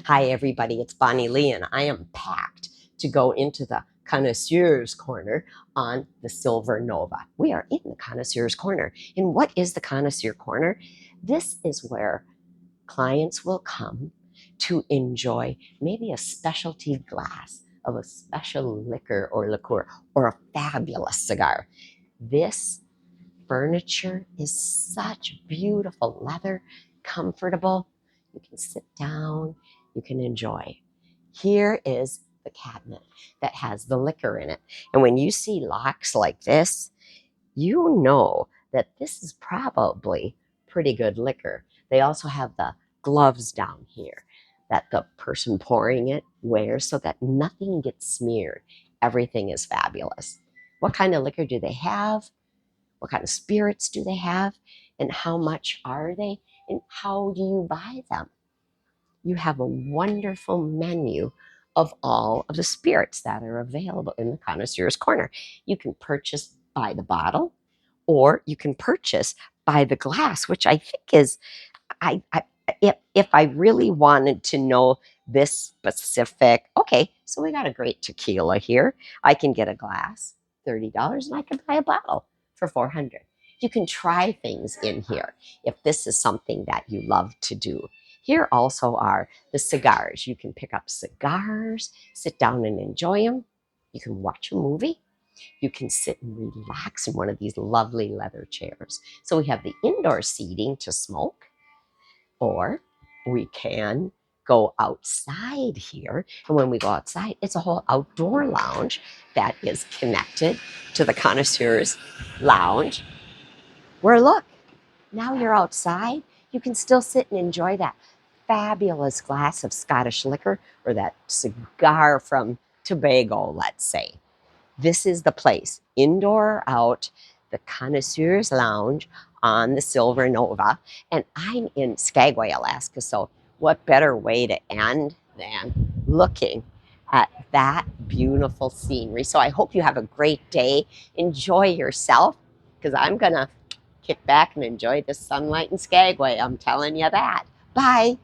Hi, everybody. It's Bonnie Lee, and I am packed to go into the Connoisseurs Corner on the Silver Nova. We are in the Connoisseurs Corner. And what is the Connoisseur Corner? This is where clients will come to enjoy maybe a specialty glass of a special liquor or liqueur or a fabulous cigar. This furniture is such beautiful leather, comfortable. You can sit down, you can enjoy. Here is the cabinet that has the liquor in it. And when you see locks like this, you know that this is probably pretty good liquor. They also have the gloves down here that the person pouring it wears so that nothing gets smeared. Everything is fabulous. What kind of liquor do they have? What kind of spirits do they have? And how much are they? And how do you buy them? You have a wonderful menu of all of the spirits that are available in the Connoisseur's Corner. You can purchase by the bottle, or you can purchase by the glass, which I think is, I if I really wanted to know this specific, okay, so we got a great tequila here. I can get a glass, $30, and I can buy a bottle for 400. You can try things in here if this is something that you love to do. Here also are the cigars. You can pick up cigars, sit down and enjoy them. You can watch a movie. You can sit and relax in one of these lovely leather chairs. So we have the indoor seating to smoke, or we can go outside here. And when we go outside, it's a whole outdoor lounge that is connected to the Connoisseurs Lounge, where look, now you're outside. You can still sit and enjoy that fabulous glass of Scottish liquor or that cigar from Tobago, let's say. This is the place, indoor or out, the Connoisseurs Lounge on the Silver Nova. And I'm in Skagway, Alaska, so what better way to end than looking at that beautiful scenery. So I hope you have a great day. Enjoy yourself, because I'm going to kick back and enjoy the sunlight in Skagway. I'm telling you that. Bye.